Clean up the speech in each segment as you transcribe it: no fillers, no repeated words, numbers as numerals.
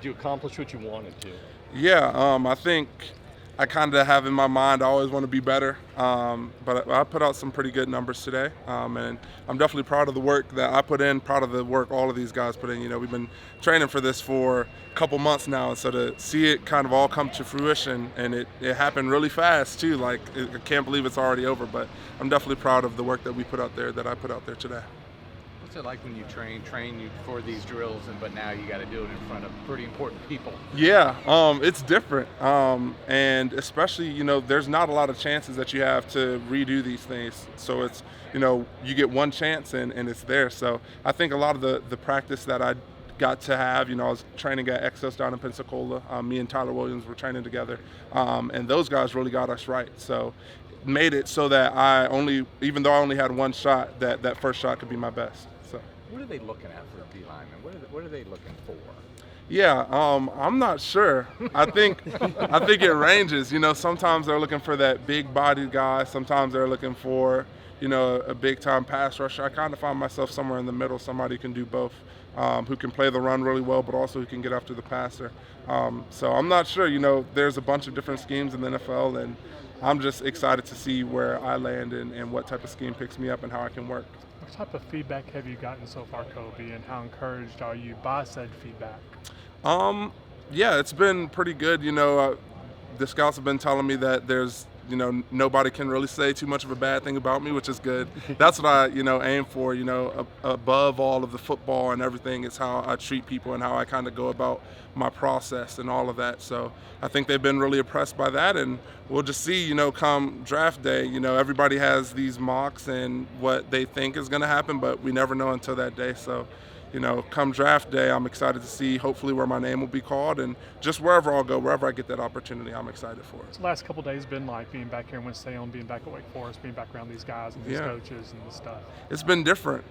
Did you accomplish what you wanted to? Yeah, I think I kind of have in my mind I always want to be better, but I put out some pretty good numbers today, and I'm definitely proud of the work that I put in, proud of the work all of these guys put in. You know, we've been training for this for a couple months now, and so to see it kind of all come to fruition, and it happened really fast too. Like, I can't believe it's already over, but I'm definitely proud of the work that we put out there, that I put out there today. What's it like when you train you for these drills, but now you got to do it in front of pretty important people? Yeah, it's different, and especially, you know, there's not a lot of chances that you have to redo these things. So it's, you know, you get one chance and it's there. So I think a lot of the practice that I got to have, you know, I was training at Exos down in Pensacola. Me and Tyler Williams were training together, and those guys really got us right. So made it so that even though I only had one shot, that first shot could be my best. So. What are they looking at for a D lineman? What are they looking for? Yeah, I'm not sure. I think it ranges. You know, sometimes they're looking for that big-bodied guy. Sometimes they're looking for, you know, a big-time pass rusher. I kind of find myself somewhere in the middle. Somebody who can do both, who can play the run really well, but also who can get after the passer. So I'm not sure. You know, there's a bunch of different schemes in the NFL, and I'm just excited to see where I land and what type of scheme picks me up and how I can work. What type of feedback have you gotten so far, Kobie, and how encouraged are you by said feedback? Yeah, it's been pretty good. You know, the scouts have been telling me that there's, you know, nobody can really say too much of a bad thing about me, which is good. That's what I, you know, aim for. You know, above all of the football and everything is how I treat people and how I kind of go about my process and all of that. So I think they've been really impressed by that, and we'll just see, you know, come draft day. You know, everybody has these mocks and what they think is going to happen, but we never know until that day. So, you know, come draft day, I'm excited to see hopefully where my name will be called, and just wherever I'll go, wherever I get that opportunity, I'm excited for it. The last couple of days been like being back here in Winston-Salem, being back at Wake Forest, being back around these guys and these coaches and this stuff. It's been different.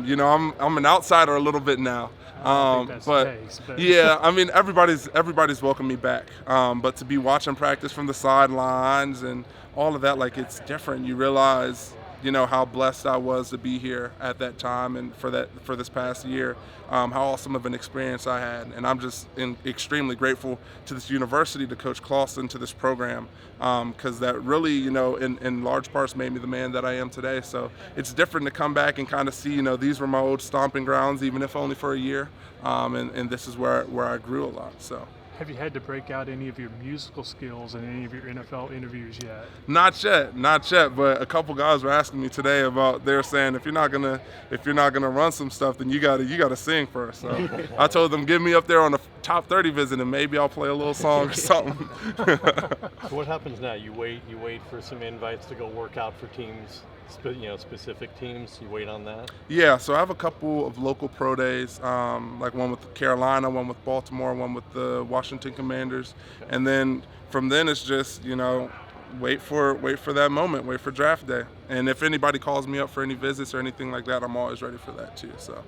You know, I'm an outsider a little bit now. I think that's the case, but yeah, I mean, everybody's welcomed me back. But to be watching practice from the sidelines and all of that, like, it's different. You realize, you know, how blessed I was to be here at that time and for this past year, how awesome of an experience I had. And I'm just extremely grateful to this university, to Coach Clawson, to this program, because that really, you know, in large parts made me the man that I am today. So it's different to come back and kind of see, you know, these were my old stomping grounds, even if only for a year, and this is where I grew a lot. So. Have you had to break out any of your musical skills in any of your NFL interviews yet? Not yet. But a couple guys were asking me today about. They're saying if you're not gonna run some stuff, then you gotta sing first. So I told them, give me up there on the top 30 visit, and maybe I'll play a little song or something. So what happens now? You wait for some invites to go work out for teams. You know, specific teams, you wait on that? Yeah, so I have a couple of local pro days, like one with Carolina, one with Baltimore, one with the Washington Commanders. Okay. And then from then it's just, you know, wait for that moment, wait for draft day. And if anybody calls me up for any visits or anything like that, I'm always ready for that too. So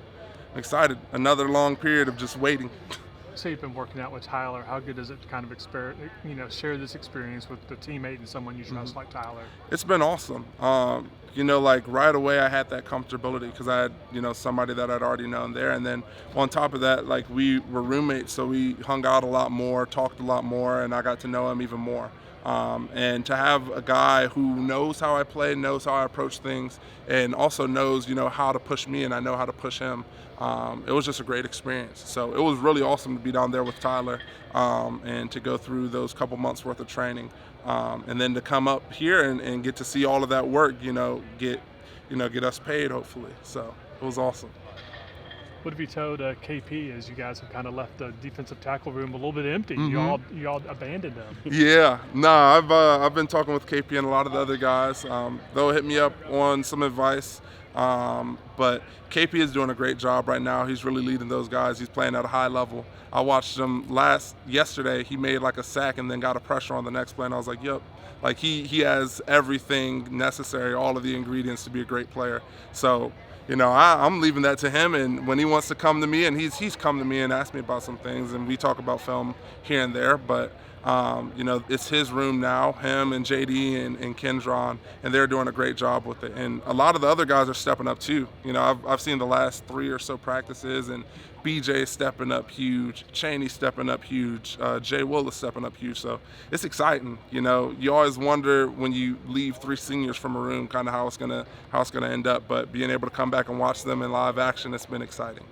I'm excited. Another long period of just waiting. So you've been working out with Tyler. How good is it to kind of share this experience with the teammate and someone you trust like Tyler? It's been awesome. You know, like right away I had that comfortability because I had, you know, somebody that I'd already known there. And then on top of that, like, we were roommates, so we hung out a lot more, talked a lot more, and I got to know him even more. And to have a guy who knows how I play, knows how I approach things, and also knows, you know, how to push me and I know how to push him, it was just a great experience. So it was really awesome to be down there with Tyler, and to go through those couple months worth of training, and then to come up here and get to see all of that work, get us paid hopefully. So it was awesome. What have you told KP as you guys have kind of left the defensive tackle room a little bit empty? Mm-hmm. You all abandoned them. Yeah, I've been talking with KP and a lot of the other guys. They'll hit me up on some advice, but KP is doing a great job right now. He's really leading those guys. He's playing at a high level. I watched him yesterday. He made like a sack and then got a pressure on the next play, and I was like, yep. Like he has everything necessary, all of the ingredients to be a great player. So, you know, I'm leaving that to him, and when he wants to come to me, and he's come to me and asked me about some things, and we talk about film here and there, but You know, it's his room now, him and JD and Kendron, and they're doing a great job with it. And a lot of the other guys are stepping up too. You know, I've seen the last 3 or so practices, and BJ stepping up huge, Chaney stepping up huge, Jay Willis stepping up huge. So it's exciting. You know, you always wonder when you leave 3 seniors from a room kind of how it's gonna end up. But being able to come back and watch them in live action, it's been exciting.